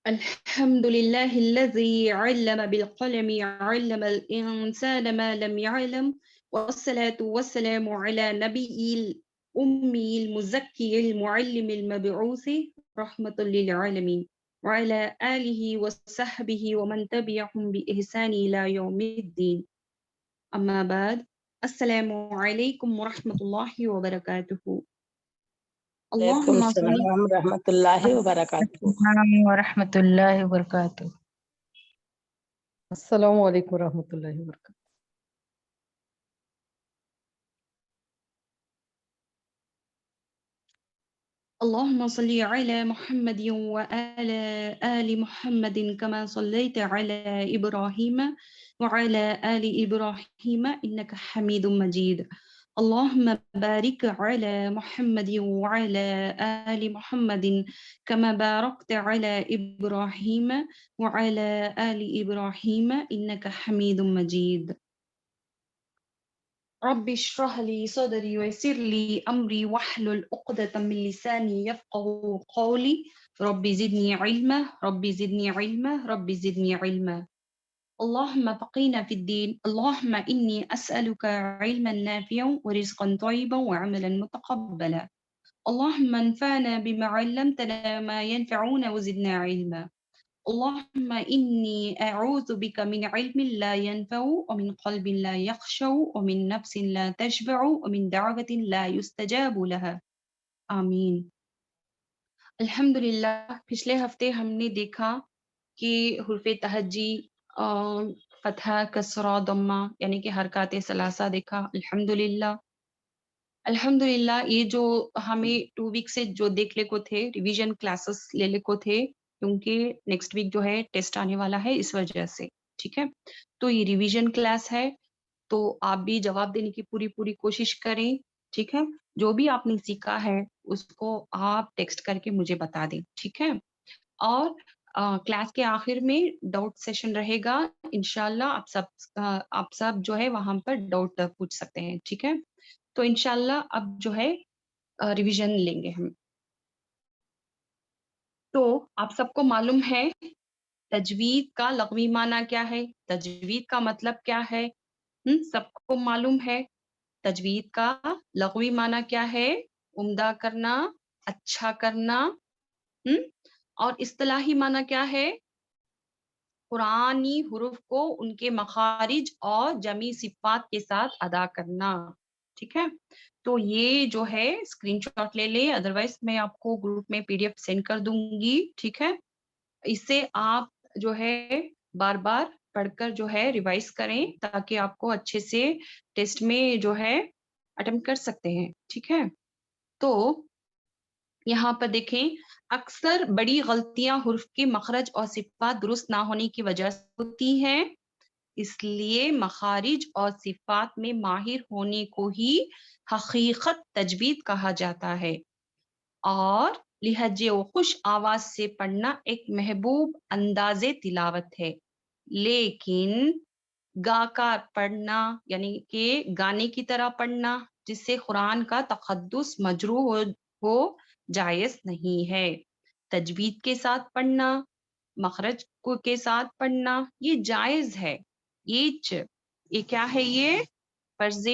الحمد لله الذي علم بالقلم علم الإنسان ما لم يعلم والصلاة والسلام على نبي الأمي المزكي المعلم المبعوث رحمة للعالمين وعلى آله وصحبه ومن تبعهم بإحسان إلى يوم الدين. أما بعد، السلام عليكم ورحمة الله وبركاته. وعلیکم اللهم صل السلام ورحمۃ اللہ وبرکاتہ۔ السلام ورحمۃ اللہ وبرکاتہ۔ السلام علیکم ورحمۃ اللہ وبرکاتہ۔ اللهم صل على محمد وعلى آل محمد كما صليت على إبراهيم وعلى آل إبراهيم إنك حميد مجيد. اللهم بارك على محمد وعلى آل محمد كما باركت على إبراهيم وعلى آل إبراهيم إنك حميد مجيد. رب اشرح لي صدري ويسر لي أمري واحلل عقدة من لساني يفقهوا قولي. رب زدني علما رب زدني علما رب زدني علما. اللهم فقهنا في الدين. اللهم إني أسألك علما نافعا ورزقا طيبا وعملا متقبلا. اللهم انفعنا بما علمتنا ما ينفعنا وزدنا علما. اللهم إني أعوذ بك من علم لا ينفع ومن قلب لا يخشع ومن نفس لا تشبع ومن دعوة لا يستجاب لها. آمین۔ الحمدللہ پچھلے ہفتے ہم نے دیکھا کہ حرف تہجی فتحہ کسرہ ضمہ یعنی کہ حرکات ثلاثہ دیکھا۔ الحمدللہ یہ جو ہمیں 2 ویک سے جو دیکھ لے کو تھے ریویژن کلاسز لے لے کو تھے کیونکہ نیکسٹ ویک جو ہے ٹیسٹ آنے والا ہے اس وجہ سے، ٹھیک ہے۔ تو یہ ریویژن کلاس ہے تو آپ بھی جواب دینے کی پوری کوشش کریں، ٹھیک ہے۔ جو بھی آپ نے سیکھا ہے اس کو آپ ٹیکسٹ کر کے مجھے بتا دیں، ٹھیک ہے۔ اور کلاس کے آخر میں ڈاؤٹ سیشن رہے گا انشاءاللہ، آپ سب جو ہے وہاں پر ڈاؤٹ پوچھ سکتے ہیں، ٹھیک ہے۔ تو انشاءاللہ اب جو ہے ریویژن لیں گے ہم۔ تو آپ سب کو معلوم ہے تجوید کا لغوی معنی کیا ہے، تجوید کا مطلب کیا ہے، سب کو معلوم ہے۔ تجوید کا لغوی معنی کیا ہے، عمدہ کرنا، اچھا کرنا، اور اصطلاحی معنی کیا ہے، قرآنی حروف کو ان کے مخارج اور جمعی صفات کے ساتھ ادا کرنا، ٹھیک ہے۔ تو یہ جو ہے اسکرین شاٹ لے لیں، ادروائز میں آپ کو گروپ میں PDF سینڈ کر دوں گی، ٹھیک ہے۔ اس سے آپ جو ہے بار بار پڑھ کر جو ہے ریوائز کریں تاکہ آپ کو اچھے سے ٹیسٹ میں جو ہے اٹمپٹ کر سکتے ہیں، ٹھیک ہے۔ تو یہاں پر دیکھیں اکثر بڑی غلطیاں حروف کے مخرج اور صفات درست نہ ہونے کی وجہ سے ہوتی ہیں، اس لیے مخارج اور صفات میں ماہر ہونے کو ہی حقیقت تجوید کہا جاتا ہے، اور لہجے و خوش آواز سے پڑھنا ایک محبوب انداز تلاوت ہے، لیکن گا کر پڑھنا یعنی کہ گانے کی طرح پڑھنا جس سے قرآن کا تقدس مجروح ہو جائز نہیں ہے۔ تجوید کے ساتھ پڑھنا، مخرج کے ساتھ پڑھنا یہ جائز ہے، یہ کیا ہے، یہ فرض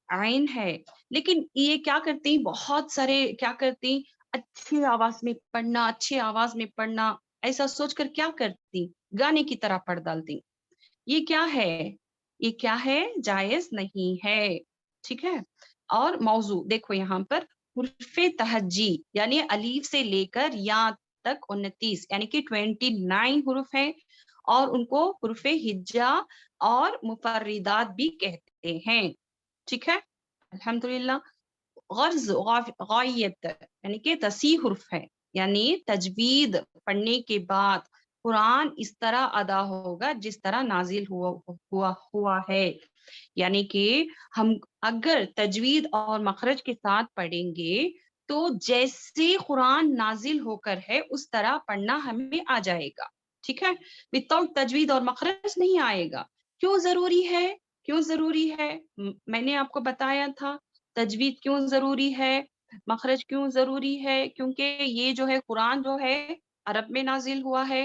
عین ہے۔ لیکن یہ کیا کرتے ہیں، بہت سارے کیا کرتے ہیں، اچھی آواز میں پڑھنا، اچھی آواز میں پڑھنا ایسا سوچ کر کیا کرتی، گانے کی طرح پڑھ ڈالتی، یہ کیا ہے، یہ کیا ہے، جائز نہیں ہے، ٹھیک ہے۔ اور موضوع دیکھو یہاں پر حرف تہجی یعنی الف سے لے کر یا تک 29 یعنی کہ 29 حروف ہیں، اور ان کو حروف ہجا اور مفردات بھی کہتے ہیں، ٹھیک ہے۔ الحمدللہ غرض غایت یعنی کہ 30 حروف ہے، یعنی تجوید پڑھنے کے بعد قرآن اس طرح ادا ہوگا جس طرح نازل ہوا ہے، یعنی کہ ہم اگر تجوید اور مخرج کے ساتھ پڑھیں گے تو جیسے قرآن نازل ہو کر ہے اس طرح پڑھنا ہمیں آ جائے گا، ٹھیک ہے۔ وداؤٹ تجوید اور مخرج نہیں آئے گا۔ کیوں ضروری ہے، کیوں ضروری ہے، میں نے آپ کو بتایا تھا تجوید کیوں ضروری ہے، مخرج کیوں ضروری ہے، کیونکہ یہ جو ہے قرآن جو ہے عرب میں نازل ہوا ہے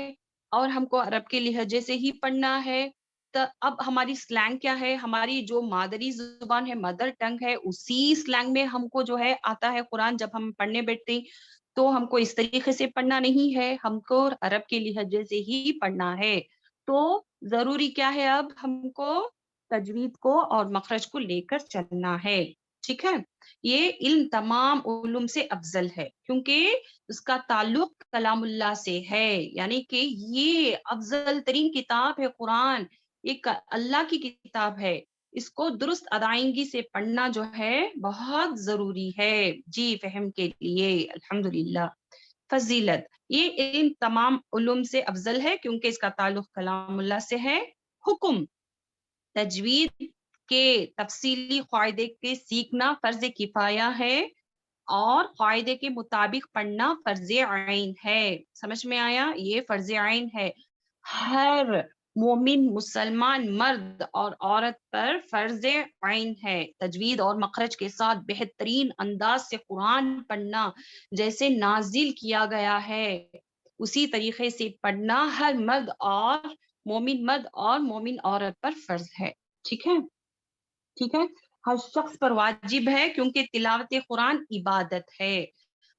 اور ہم کو عرب کے لہجے سے ہی پڑھنا ہے. تو اب ہماری سلینگ کیا ہے؟ ہماری جو مادری زبان ہے، مدر ٹنگ ہے، اسی سلینگ میں ہم کو جو ہے آتا ہے قرآن. جب ہم پڑھنے بیٹھتے ہیں تو ہم کو اس طریقے سے پڑھنا نہیں ہے، ہم کو عرب کے لہجے سے ہی پڑھنا ہے. تو ضروری کیا ہے؟ اب ہم کو تجوید کو اور مخرج کو لے کر چلنا ہے. ٹھیک ہے. یہ علم تمام علوم سے افضل ہے کیونکہ اس کا تعلق کلام اللہ سے ہے، یعنی کہ یہ افضل ترین کتاب ہے قرآن، ایک اللہ کی کتاب ہے. اس کو درست ادائیگی سے پڑھنا جو ہے بہت ضروری ہے. جی فہم کے لیے الحمدللہ. فضیلت، یہ علم تمام علوم سے افضل ہے کیونکہ اس کا تعلق کلام اللہ سے ہے. حکم، تجوید کے تفصیلی قاعدے کے سیکھنا فرض کفایہ ہے اور قاعدے کے مطابق پڑھنا فرض عین ہے. سمجھ میں آیا؟ یہ فرض عین ہے، ہر مومن مسلمان مرد اور عورت پر فرض عین ہے. تجوید اور مخرج کے ساتھ بہترین انداز سے قرآن پڑھنا، جیسے نازل کیا گیا ہے اسی طریقے سے پڑھنا ہر مرد اور مومن عورت پر فرض ہے. ٹھیک ہے. ٹھیک ہے. ہر شخص پر واجب ہے کیونکہ تلاوت قرآن عبادت ہے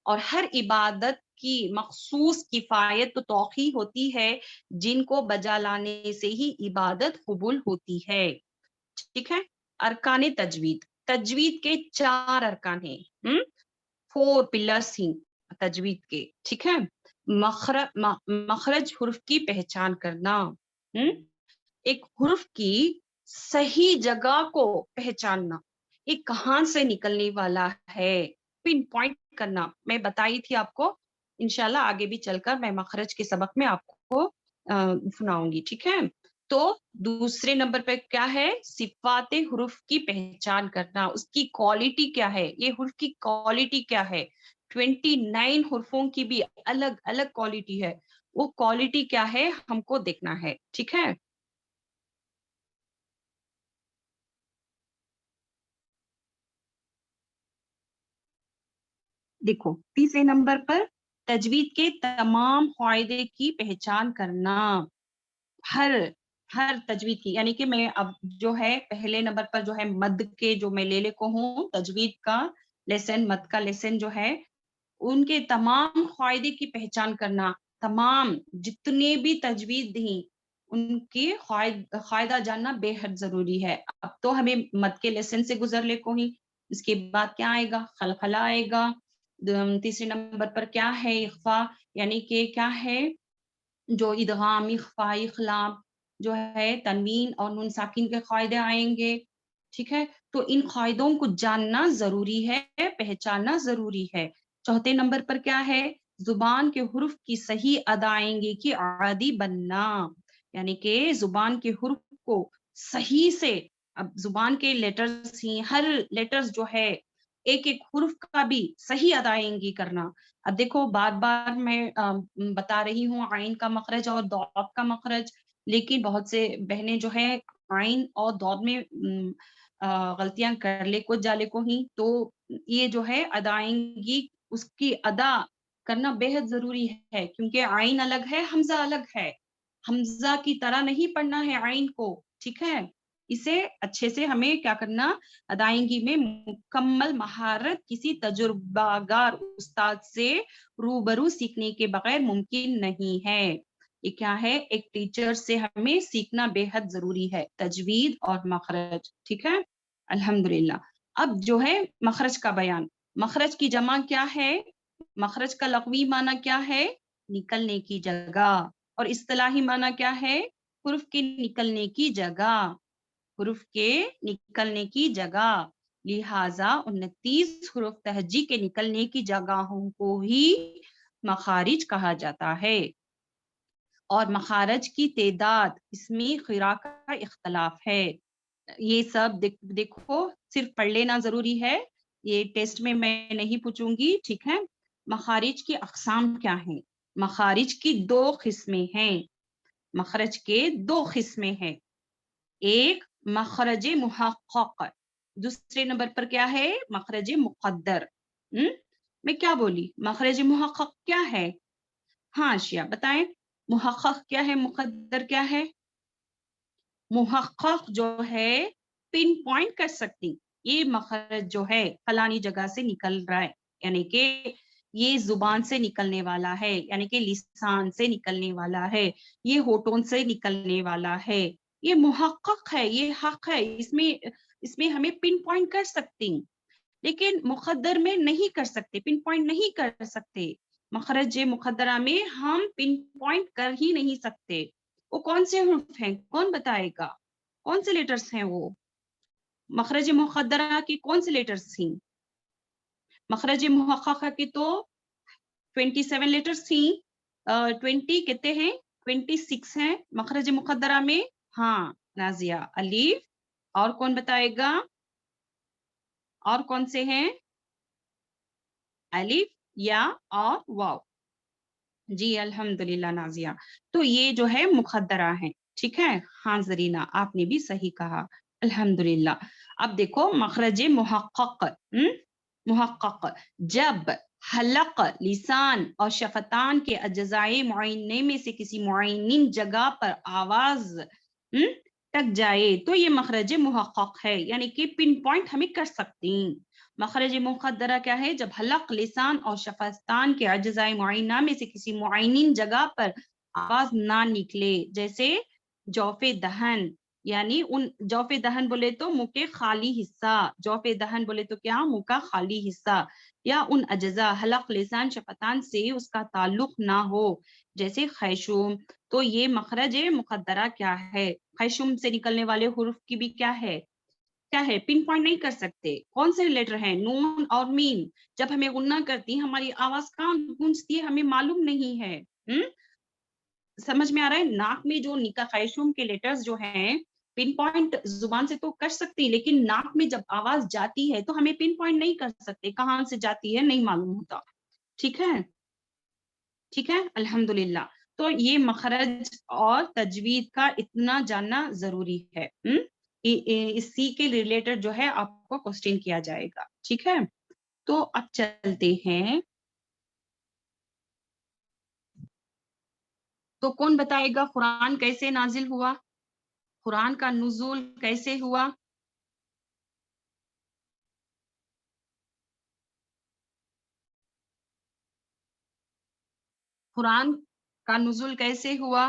اور ہر عبادت کی مخصوص کفایت تو توقیع ہوتی ہے جن کو بجا لانے سے ہی عبادت قبول ہوتی ہے. ٹھیک ہے. ارکان تجوید، تجوید کے 4 ارکان ہیں، 4 پلرس ہیں تجوید کے. ٹھیک ہے. مخرج حرف کی پہچان کرنا، ایک حرف کی صحیح جگہ کو پہچاننا، ایک کہاں سے نکلنے والا ہے پن پوائنٹ کرنا. میں بتائی تھی آپ کو، انشاءاللہ آگے بھی چل کر میں مخرج کے سبق میں آپ کو سناؤں گی. ٹھیک ہے. تو دوسرے نمبر پہ کیا ہے؟ صفات حروف کی پہچان کرنا، اس کی کوالٹی کیا ہے، یہ حرف کی کوالٹی کیا ہے. 29 حرفوں کی بھی الگ الگ کوالٹی ہے، وہ کوالٹی کیا ہے ہم کو دیکھنا ہے. ٹھیک ہے. دیکھو تیسرے نمبر پر تجوید کے تمام قاعدے کی پہچان کرنا، ہر تجوید کی، یعنی کہ میں اب جو ہے پہلے نمبر پر جو ہے مد کے جو میں لے کو ہوں تجوید کا لیسن، مد کا لیسن جو ہے ان کے تمام قاعدے کی پہچان کرنا. تمام جتنے بھی تجوید ہیں ان کی قاعدہ جاننا بے حد ضروری ہے. اب تو ہمیں مد کے لیسن سے گزر لے کو ہی، اس کے بعد کیا آئے گا؟ خلخلہ آئے گا. تیسرے نمبر پر کیا ہے؟ اخفا، یعنی کہ کیا ہے جو ادغام، اخفا، اخلام جو ہے تنوین اور نون ساکن کے قاعدے آئیں گے. ٹھیک ہے. تو ان قاعدوں کو جاننا ضروری ہے، پہچاننا ضروری ہے. چوتھے نمبر پر کیا ہے؟ زبان کے حروف کی صحیح ادائیگی کی عادی بننا، یعنی کہ زبان کے حروف کو صحیح سے، اب زبان کے لیٹرز ہی، ہر لیٹرز جو ہے ایک ایک حرف کا بھی صحیح ادائیگی کرنا. اب دیکھو بار بار میں بتا رہی ہوں عین کا مخرج اور ضاد کا مخرج، لیکن بہت سے بہنیں جو ہے عین اور ضاد میں غلطیاں کر لے کو جالے کو ہی. تو یہ جو ہے ادائیگی، اس کی ادا کرنا بے حد ضروری ہے کیونکہ عین الگ ہے، حمزہ الگ ہے. حمزہ کی طرح نہیں پڑھنا ہے عین کو. ٹھیک ہے. اسے اچھے سے ہمیں کیا کرنا؟ ادائیگی میں مکمل مہارت کسی تجربہ گار استاد سے روبرو سیکھنے کے بغیر ممکن نہیں ہے. یہ کیا ہے؟ ایک ٹیچر سے ہمیں سیکھنا بے حد ضروری ہے، تجوید اور مخرج. ٹھیک ہے. الحمدللہ. اب جو ہے مخرج کا بیان. مخرج کی جمع کیا ہے؟ مخرج کا لغوی معنی کیا ہے؟ نکلنے کی جگہ. اور اصطلاحی معنی کیا ہے؟ حرف کے نکلنے کی جگہ، حرف کے نکلنے کی جگہ. لہذا 29 حروف تہجی کے نکلنے کی جگہوں کو ہی مخارج کہا جاتا ہے. اور مخارج کی تعداد اس میں قراء کا اختلاف ہے. یہ سب دیکھو صرف پڑھ لینا ضروری ہے، یہ ٹیسٹ میں نہیں پوچھوں گی. ٹھیک ہے. مخارج کی اقسام کیا ہیں؟ مخارج کی 2 قسمیں ہیں. مخرج کے 2 قسمیں ہیں. ایک مخرج محقق، دوسرے نمبر پر کیا ہے؟ مخرج مقدر. میں کیا بولی؟ مخرج محقق کیا ہے؟ ہاں شیا بتائیں، محقق کیا ہے، مقدر کیا ہے؟ محقق جو ہے پن پوائنٹ کر سکتی، یہ مخرج جو ہے فلانی جگہ سے نکل رہا ہے، یعنی کہ یہ زبان سے نکلنے والا ہے، یعنی کہ لسان سے نکلنے والا ہے، یہ ہونٹوں سے نکلنے والا ہے، یہ محقق ہے، یہ حق ہے، اس میں ہمیں پن پوائنٹ کر سکتی، لیکن مقدر میں نہیں کر سکتے، پن پوائنٹ نہیں کر سکتے، مخرج مقدرہ میں ہم پن پوائنٹ کر ہی نہیں سکتے۔ وہ کون سے حروف ہیں، کون بتائے گا؟ کون سے لیٹرز ہیں وہ؟ مخرج مقدرہ کی کون سے لیٹرز تھیں؟ مخرج محققہ کی تو 27 لیٹرز تھیں، 20 کتنے ہیں؟ 26 ہیں مخرج مقدرہ میں۔ ہاں نازیہ، الف، اور کون بتائے گا؟ اور کون سے ہیں؟ الف، یا اور واو۔ جی الحمدللہ نازیہ، تو یہ جو ہے مقدرہ ہیں، ٹھیک ہے؟ ہاں زرینہ آپ نے بھی صحیح کہا، الحمدللہ۔ اب دیکھو مخرج محقق، محقق جب حلق، لسان اور شفتان کے اجزائے معینے میں سے کسی معینین جگہ پر آواز ٹک جائے تو یہ مخرج محقق ہے، یعنی کہ پن پوائنٹ ہمیں کر سکتے ہیں۔ مخرج مقدرہ کیا ہے؟ جب حلق، لسان اور شفتان کے اجزائے معینہ میں سے کسی معینین جگہ پر آواز نہ نکلے، جیسے جوف دہن، یعنی ان جوف دہن بولے تو منہ کے خالی حصہ، جوف دہن بولے تو کیا؟ منہ کا خالی حصہ، یا ان اجزاء حلق، لسان، شفتان سے اس کا تعلق نہ ہو، جیسے خیشوم، تو یہ مخرج مقدرہ کیا ہے؟ خیشوم سے نکلنے والے حروف کی بھی کیا ہے؟ کیا ہے؟ پن پوائنٹ نہیں کر سکتے۔ کون سے لیٹر ہیں؟ نون اور میم۔ جب ہمیں غنہ کرتی ہیں ہماری آواز کہاں گونجتی ہے ہمیں معلوم نہیں ہے۔ سمجھ میں آ رہا ہے؟ ناک میں جو نکا خیشوم کے لیٹرز جو ہیں پن پوائنٹ زبان سے تو کر سکتی، لیکن ناک میں جب آواز جاتی ہے تو ہمیں پن پوائنٹ نہیں کر سکتے، کہاں سے جاتی ہے نہیں معلوم ہوتا، ٹھیک ہے؟ ٹھیک ہے الحمدللہ۔ تو یہ مخرج اور تجوید کا اتنا جاننا ضروری ہے، اسی کے ریلیٹڈ جو ہے آپ کو کوسچن کیا جائے گا، ٹھیک ہے؟ تو اب چلتے ہیں، تو کون بتائے گا قرآن کیسے نازل ہوا؟ قرآن کا نزول کیسے ہوا؟ قرآن کا نزول کیسے ہوا؟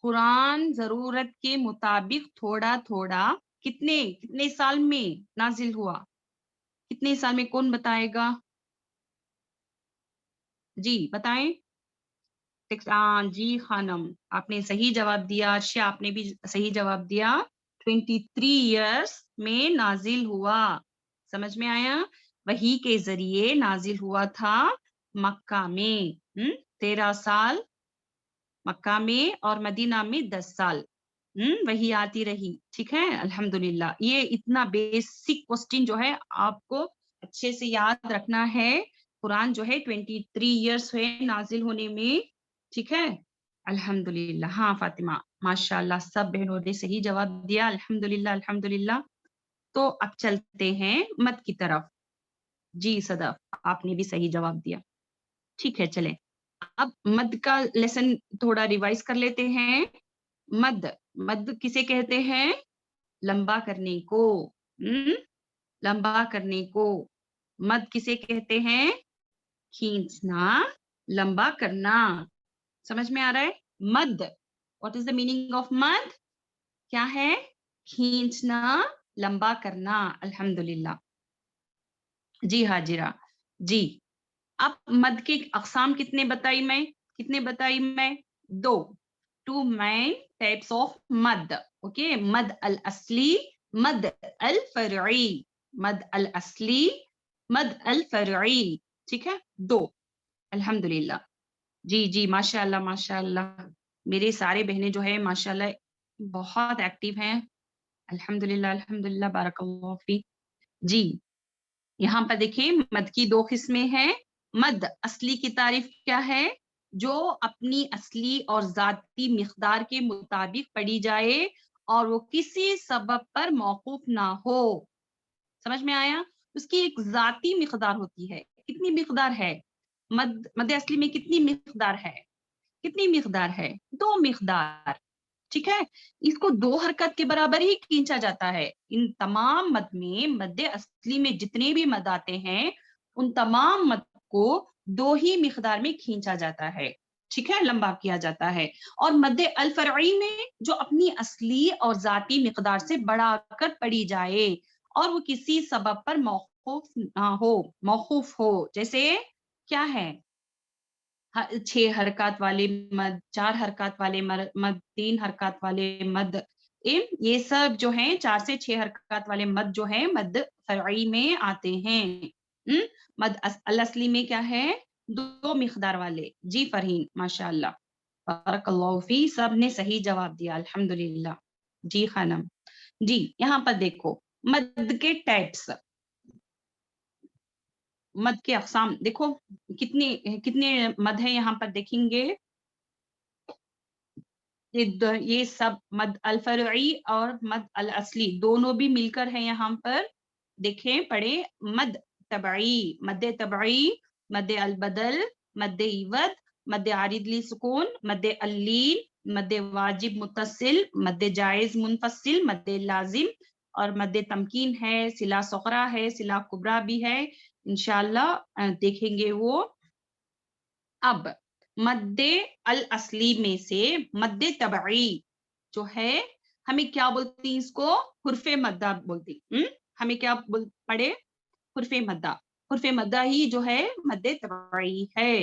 قرآن ضرورت کے مطابق تھوڑا تھوڑا کتنے سال میں نازل ہوا؟ کتنے سال میں کون بتائے گا؟ جی بتائیں۔ جی خانم آپ نے صحیح جواب دیا، ارشیا آپ نے بھی صحیح جواب دیا، 23 ایئرس میں نازل ہوا، سمجھ میں آیا؟ وحی کے ذریعے نازل ہوا تھا مکہ میں، 13 سال مکہ میں اور مدینہ میں 10 سال وہی آتی رہی، ٹھیک ہے الحمدللہ۔ یہ اتنا بیسک کوسچن جو ہے آپ کو اچھے سے یاد رکھنا ہے۔ قرآن جو ہے 23 ایئرس ہوئے نازل ہونے میں، ٹھیک ہے الحمدللہ۔ ہاں فاطمہ ماشاءاللہ سب بہنوں نے صحیح جواب دیا، الحمدللہ الحمدللہ۔ تو اب چلتے ہیں مد کی طرف۔ جی صدف آپ نے بھی صحیح جواب دیا، ٹھیک ہے چلیں اب مد کا لیسن تھوڑا ریوائز کر لیتے ہیں۔ مد کسے کہتے ہیں؟ لمبا کرنے کو، لمبا کرنے کو۔ مد کسے کہتے ہیں؟ کھینچنا، لمبا کرنا، سمجھ میں آ رہا ہے؟ مد، what is the meaning of مد؟ کیا ہے؟ کھینچنا، لمبا کرنا، الحمدللہ۔ جی حاجرہ، جی اب مد کے اقسام کتنے بتائی میں؟ 2 main types of مد، اوکے؟ مد الاصلی، مد الفرعی، مد الاصلی، مد الفرعی، ٹھیک ہے 2 الحمدللہ۔ جی ماشاءاللہ ماشاءاللہ، میرے سارے بہنیں جو ہے ماشاءاللہ بہت ایکٹیو ہیں، الحمدللہ الحمدللہ، بارک اللہ فیک۔ جی یہاں پر دیکھیں مد کی 2 قسمیں ہیں۔ مد اصلی کی تعریف کیا ہے؟ جو اپنی اصلی اور ذاتی مقدار کے مطابق پڑھی جائے اور وہ کسی سبب پر موقوف نہ ہو، سمجھ میں آیا؟ اس کی ایک ذاتی مقدار ہوتی ہے، کتنی مقدار ہے؟ مد اصلی میں کتنی مقدار ہے؟ کتنی مقدار ہے؟ 2 مقدار. ٹھیک ہے، اس کو 2 حرکت کے برابر ہی کھینچا جاتا ہے. ان تمام مد میں مد اصلی میں جتنے بھی مد آتے ہیں ان تمام مد کو 2 ہی مقدار میں کھینچا جاتا ہے. ٹھیک ہے، لمبا کیا جاتا ہے. اور مد الفرعی میں جو اپنی اصلی اور ذاتی مقدار سے بڑھا کر پڑھی جائے اور وہ کسی سبب پر موقوف ہو. جیسے کیا ہے؟ 6 حرکات والے مد، 4 حرکات والے مد، 3 حرکات والے مد. یہ سب جو ہیں 4 سے 6 حرکات والے مد جو ہیں مد فرعی میں آتے ہیں. مد الاصلی میں کیا ہے؟ 2 مقدار والے. جی فرحین، ماشاء اللہ، بارک اللہ فی، سب نے صحیح جواب دیا الحمدللہ. جی خانم. جی یہاں پر دیکھو مد کے ٹائپس، مد کے اقسام دیکھو کتنے مد ہیں یہاں پر دیکھیں گے. یہ سب مد الفرعی اور مد الاصلی دونوں بھی مل کر ہیں یہاں پر. دیکھیں پڑھیں، مد طبعی، مد طبعی، مد البدل، مد عوض، مد عارض لسکون، مد اللین، مد واجب متصل، مد جائز منفصل، مد لازم، اور مد تمکین ہے، صلہ صغرا ہے، صلہ کبرا بھی ہے. انشاءاللہ دیکھیں گے وہ. اب مد الاصلی میں سے مد طبعی جو ہے ہمیں کیا بولتے ہیں؟ اس کو حرف مدہ بولتے ہیں. ہمیں کیا پڑھے؟ حرف مدہ. حرف مدہ ہی جو ہے مد طبعی ہے.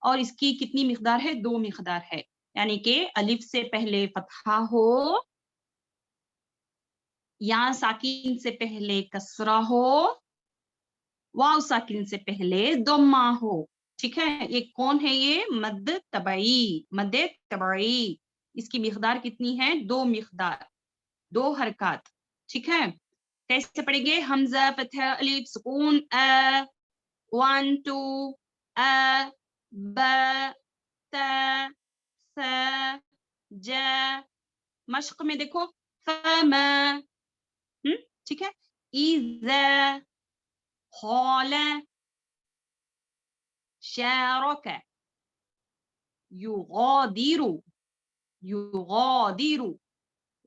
اور اس کی کتنی مقدار ہے؟ 2 مقدار ہے. یعنی کہ الف سے پہلے فتحہ ہو یا ساکن سے پہلے کسرہ ہو، واو ساکن سے پہلے ضمہ ہو. ٹھیک ہے، یہ کون ہے؟ یہ مد طبعی، مد طبعی. اس کی مقدار کتنی ہے؟ 2 مقدار، 2 حرکات. ٹھیک ہے، کیسے پڑھیں گے؟ حمزہ فتحہ الف سکون ا، 1 2 ا، با، تا، سا، جا. مشق میں دیکھو فما. ٹھیک ہے، اذا، قال، شارك، يغادر، يغادر،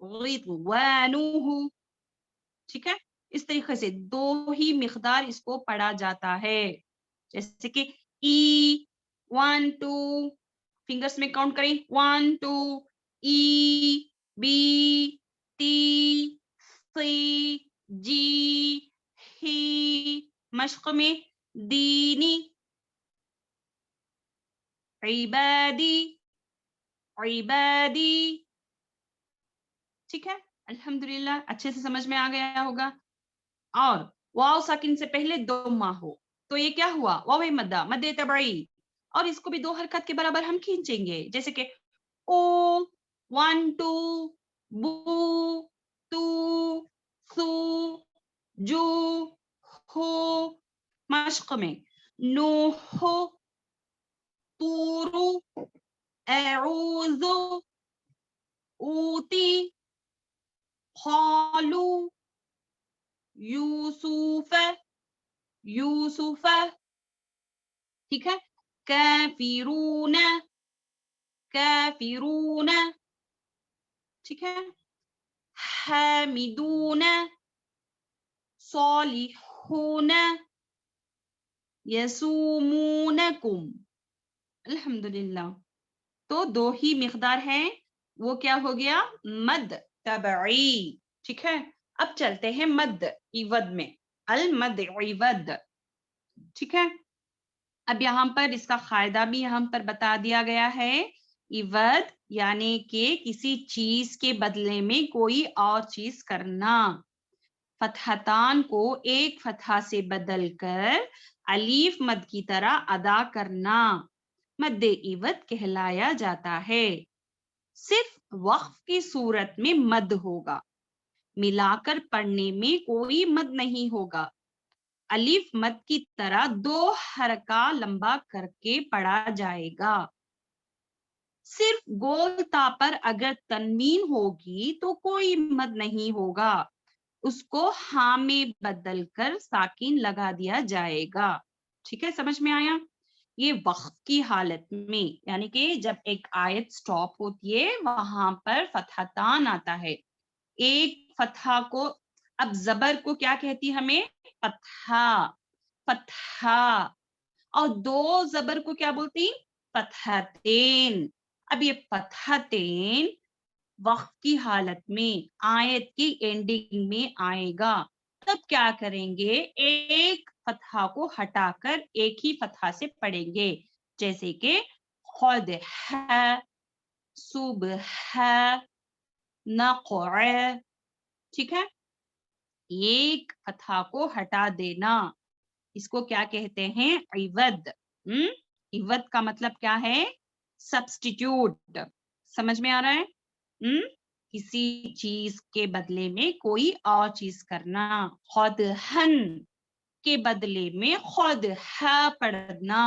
رضوانه. ٹھیک ہے، اس طریقے سے 2 ہی مقدار اس کو پڑھا جاتا ہے. جیسے کہ ای، 1 2 فنگرز میں کاؤنٹ کریں، 1 2 ای، بی، ٹی، سی، جی، ہی. مشق میں دینی، عبادی، عبادی. ٹھیک ہے، الحمدللہ اچھے سے سمجھ میں آ گیا ہوگا. اور واو ساکن سے پہلے ضمہ ہو تو یہ کیا ہوا؟ واو مدہ، مد طبعی. اور اس کو بھی 2 حرکت کے برابر ہم کھینچیں گے. جیسے کہ او، 1 2 بو، 2 سو، جو، ہو. مشق میں نوح، طور، اعوذ، اوتی، قالوا، یوسف، یوسف. ٹھیک ہے، کافرون، کافرون. ٹھیک ہے، حامدون، صالحون، یسومونکم. الحمدللہ. تو 2 ہی مقدار ہیں. وہ کیا ہو گیا؟ مد طبعی. ٹھیک ہے، اب چلتے ہیں مد عوض میں، المد عوض. ٹھیک ہے، اب یہاں پر اس کا قاعدہ بھی یہاں پر بتا دیا گیا ہے. عوض یعنی کہ کسی چیز کے بدلے میں کوئی اور چیز کرنا. فتحتان کو ایک فتحہ سے بدل کر الف مد کی طرح ادا کرنا مد عوض کہلایا جاتا ہے. صرف وقف کی صورت میں مد ہوگا، ملا کر پڑھنے میں کوئی مد نہیں ہوگا. الف مد کی طرح 2 حرکہ لمبا کر کے پڑھا جائے گا. صرف گول تا پر اگر تنوین ہوگی تو کوئی مد نہیں ہوگا، اس کو ہاں میں بدل کر ساکن لگا دیا جائے گا. ٹھیک ہے، سمجھ میں آیا؟ یہ وقت کی حالت میں، یعنی کہ جب ایک آیت سٹاپ ہوتی ہے وہاں پر فتحتان آتا ہے. ایک فتحہ کو، اب زبر کو کیا کہتی ہمیں؟ فتحہ، فتحہ. اور دو زبر کو کیا بولتی؟ فتحتین. اب یہ فتحتین وقت کی حالت میں آیت کی اینڈنگ میں آئے گا. تب کیا کریں گے؟ ایک فتحہ کو ہٹا کر ایک ہی فتحہ سے پڑھیں گے، جیسے کہ خود ہے، صبح، نقع. ٹھیک ہے، ایک فتحہ کو ہٹا دینا، اس کو کیا کہتے ہیں؟ عوض. عوض کا مطلب کیا ہے؟ سبسٹیٹیوٹ. سمجھ میں آ رہا ہے؟ کسی چیز کے بدلے میں کوئی اور چیز کرنا. خود ہن کے بدلے میں خود ہے پڑھنا،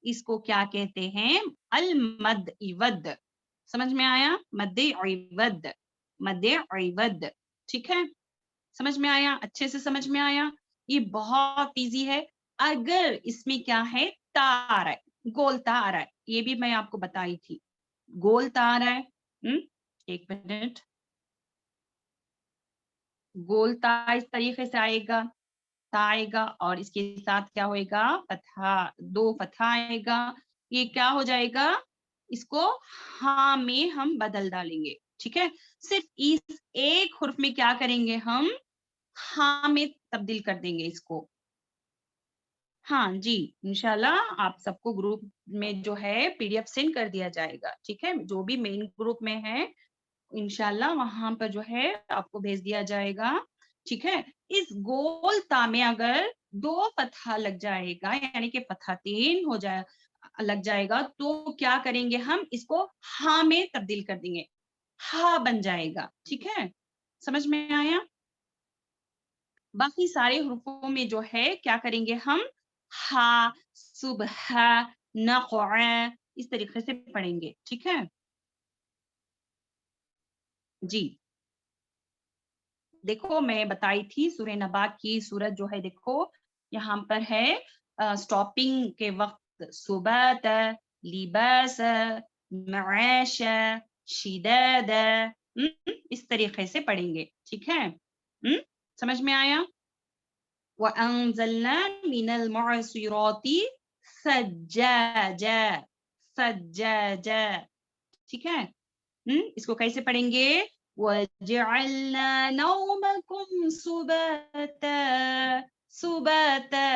اس کو کیا کہتے ہیں؟ المد عوض. سمجھ میں آیا؟ مد عوض، مد عوض. ٹھیک ہے، سمجھ میں آیا؟ اچھے سے سمجھ میں آیا؟ یہ بہت ایزی ہے. اگر اس میں کیا ہے؟ تار ہے، گول تار ہے، یہ بھی میں آپ کو بتائی تھی. گول تار ہے، ایک منٹ. گول تار اس طریقے سے آئے گا، تا آئے گا اور اس کے ساتھ کیا ہوئے گا؟ فتحہ، دو فتحہ آئے گا. یہ کیا ہو جائے گا؟ اس کو ہاں میں ہم بدل ڈالیں گے. ٹھیک ہے، صرف اس ایک حرف میں کیا کریں گے؟ ہم ہاں میں تبدیل کر دیں گے اس کو. ہاں جی، انشاءاللہ آپ سب کو گروپ میں جو ہے پی ڈی ایف سینڈ کر دیا جائے گا. ٹھیک ہے، جو بھی مین گروپ میں ہے انشاءاللہ وہاں پر جو ہے آپ کو بھیج دیا جائے گا. ٹھیک ہے، اس گول تا میں اگر دو فتحہ لگ جائے گا، یعنی کہ فتحتین ہو جائے لگ جائے گا، تو کیا کریں گے؟ ہم اس کو ہاں میں تبدیل کر دیں گے، ہاں بن جائے گا. ٹھیک ہے، سمجھ میں آیا؟ باقی سارے حروفوں میں جو ہے کیا کریں گے؟ ہم ہا، صبح، نقع اس طریقے سے پڑھیں گے. ٹھیک ہے جی. دیکھو میں بتائی تھی سورہ نبا کی صورت جو ہے، دیکھو یہاں پر ہے سٹاپنگ کے وقت صبات، لباس، معاش، شداد، اس طریقے سے پڑھیں گے. ٹھیک ہے، سمجھ میں آیا؟ وَأَنزَلْنَا مِنَ الْمُعْصِرَاتِ ثَجَّاجًا، ثَجَّاجًا. ٹھیک ہے، اس کو کیسے پڑھیں گے؟ وَجَعَلْنَا نَوْمَكُمْ سُبَاتًا، سُبَاتًا.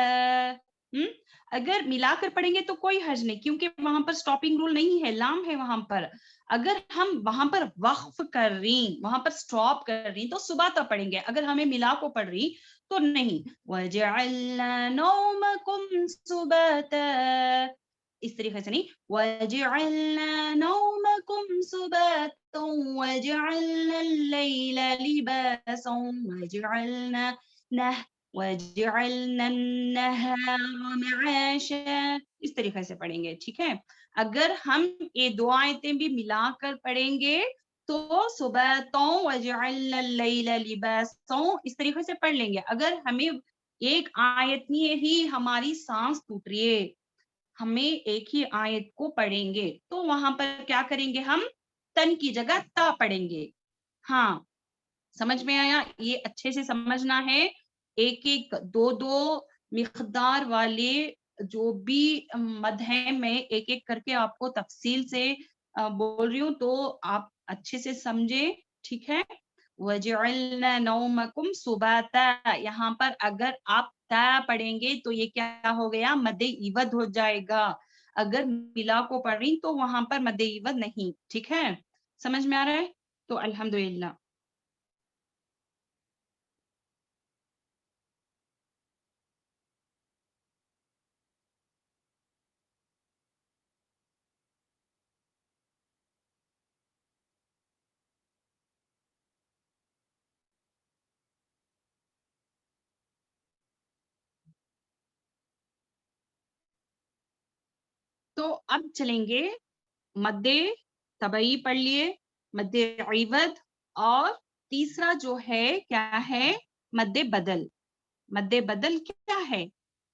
اگر ملا کر پڑھیں گے تو کوئی حرج نہیں، کیونکہ وہاں پر سٹاپنگ رول نہیں ہے، لام ہے وہاں پر. اگر ہم وہاں پر وقف کر رہی، وہاں پر سٹاپ کر رہی تو سباتا پڑھیں گے. اگر ہمیں ملا کو پڑھ رہی تو نہیں. وَجَعَلْنَا نَوْمَكُمْ سُبَاتًا، اس طریقے سے نہیں. وَجَعَلْنَا نَوْمَكُمْ سُبَاتًا وَجَعَلْنَا اللَّيْلَ لِبَاسًا وَجَعَلْنَا النَّهَارَ مَعَاشًا، اس طریقے سے پڑھیں گے. ٹھیک ہے، اگر ہم یہ دو آیتیں بھی ملا کر پڑھیں گے تو صباتوں وَجَعَلْنَا اللَّيْلَ لِبَاسًا اس طریقے سے پڑھ لیں گے. اگر ہمیں ایک آیت میں ہی ہماری سانس ٹوٹ رہی ہے، ہمیں ایک ہی آیت کو پڑھیں گے تو وہاں پر کیا کریں گے؟ ہم تن کی جگہ تا پڑھیں گے. ہاں سمجھ میں آیا؟ یہ اچھے سے سمجھنا ہے. ایک ایک دو دو مقدار والے جو بھی مد ہیں میں ایک ایک کر کے آپ کو تفصیل سے بول رہی ہوں، تو آپ اچھے سے سمجھیں. ٹھیک ہے، وَجَعَلْنَا نَوْمَكُمْ سُبَاتًا، یہاں پر اگر آپ تا پڑھیں گے تو یہ کیا ہو گیا؟ مد عوض ہو جائے گا. اگر ملا کو پڑھ رہی تو وہاں پر مد عوض نہیں. ٹھیک ہے، سمجھ میں آ رہا ہے؟ تو الحمدللہ. تو اب چلیں گے مد طبعی پڑھ لیے، مد عوض، اور تیسرا جو ہے کیا ہے؟ مد بدل. مد بدل کیا ہے؟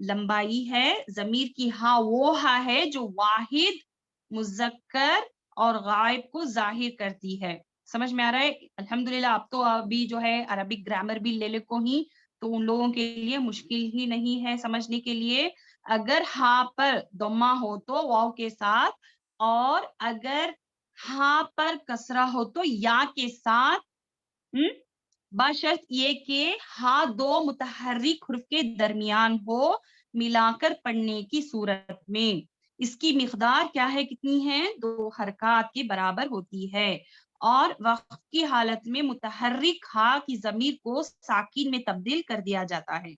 لمبائی ہے. ضمیر کی ہا وہ ہا ہے جو واحد مذکر اور غائب کو ظاہر کرتی ہے. سمجھ میں آ رہا ہے؟ الحمدللہ اب تو ابھی جو ہے عربک گرامر بھی لے لے کو ہی، تو ان لوگوں کے لیے مشکل ہی نہیں ہے سمجھنے کے لیے. اگر ہا پر ضمہ ہو تو واو کے ساتھ، اور اگر ہا پر کسرہ ہو تو یا کے ساتھ، بشرط یہ کہ ہا دو متحرک حرف کے درمیان ہو ملا کر پڑھنے کی صورت میں. اس کی مقدار کیا ہے، کتنی ہے؟ 2 حرکات کے برابر ہوتی ہے. اور وقف کی حالت میں متحرک ہا کی ضمیر کو ساکن میں تبدیل کر دیا جاتا ہے،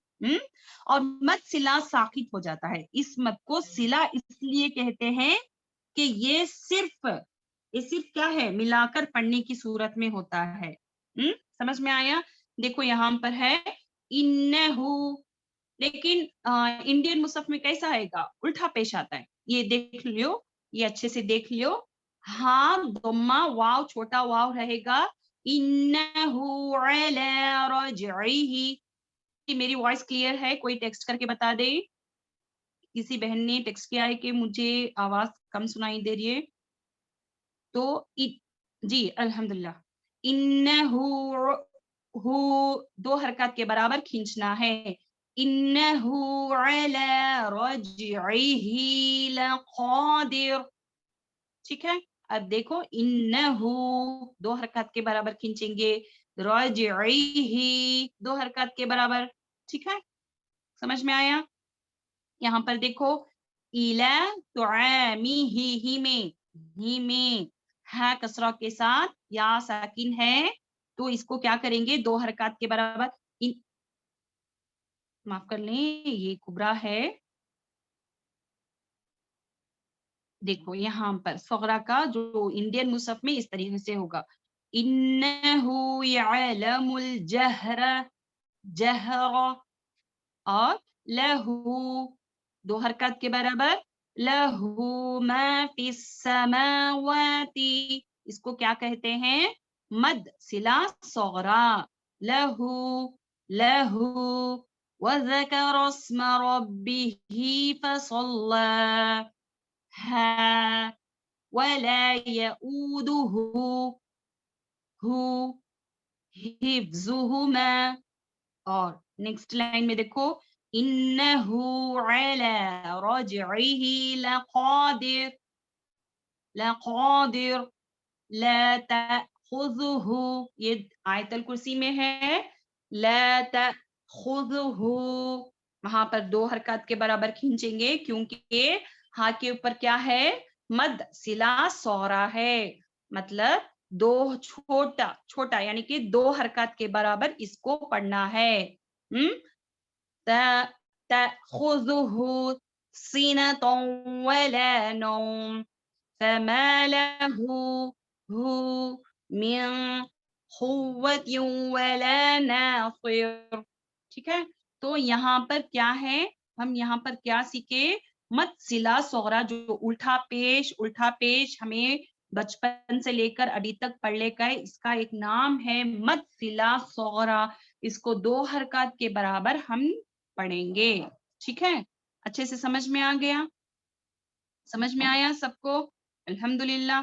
اور مد صلہ ساکت ہو جاتا ہے. اس مد کو صلہ اس لیے کہتے ہیں کہ یہ صرف کیا ہے، ملا کر پڑھنے کی صورت میں ہوتا ہے. سمجھ میں آیا؟ دیکھو یہاں پر ہے انہو، لیکن انڈین مصحف میں کیسا آئے گا؟ الٹا پیش آتا ہے. یہ دیکھ لیو، یہ اچھے سے دیکھ لیو. ہاں ضمہ واو چھوٹا واو رہے گا. انہو علی رجعہ. میری وائس کلیئر ہے؟ کوئی ٹیکسٹ کر کے بتا دے. کسی بہن نے ٹیکسٹ کیا ہے کہ مجھے آواز کم سنائی دے رہی ہے، تو جی الحمدللہ. انہو ہو 2 حرکات کے برابر کھینچنا ہے. انہو علی رجعہ لقادر. ٹھیک ہے؟ اب دیکھو انہو 2 حرکات کے برابر کھینچیں گے، رجعہ 2 حرکات کے برابر. ٹھیک ہے؟ سمجھ میں آیا؟ یہاں پر دیکھو الی طعامہ، ہی میں ہا کسرہ کے ساتھ یا ساکن ہے، تو اس کو کیا کریں گے؟ 2 حرکات کے برابر. معاف کر لیں یہ کبرا ہے. دیکھو یہاں پر صغرا کا جو انڈین مصحف میں اس طریقے سے ہوگا. انہو یعلم الجہر، جہر، اور لہو 2 حرکات کے برابر. لہو ما فی السماوات، اس کو کیا کہتے ہیں؟ مد صلہ صغرا. لہو وذکر اسم ربہ فصلی، ہا ولا یؤودہ حفظہما. اور نیکسٹ لائن میں دیکھو انہو علی رجعہ لقادر، لا تأخذہ، یہ آیت الکرسی میں ہے. لا تأخذہ، وہاں پر 2 حرکات کے برابر کھینچیں گے کیونکہ ہا کے اوپر کیا ہے؟ مد صلہ صغرا ہے. مطلب 2 چھوٹا یعنی کہ 2 حرکات کے برابر اس کو پڑھنا ہے. تأخذہ سنۃ ولا نوم فما له من قوت ولا ناصر. ٹھیک ہے؟ تو یہاں پر کیا ہے، ہم یہاں پر کیا سیکھے؟ مد صلہ صغرا، جو الٹا پیش ہمیں بچپن سے لے کر ابھی تک پڑھ لے گئے، اس کا ایک نام ہے مد صلہ صغرا. اس کو 2 حرکات کے برابر ہم پڑھیں گے. ٹھیک ہے؟ اچھے سے سمجھ میں آ گیا؟ سمجھ میں آیا سب کو؟ الحمدللہ.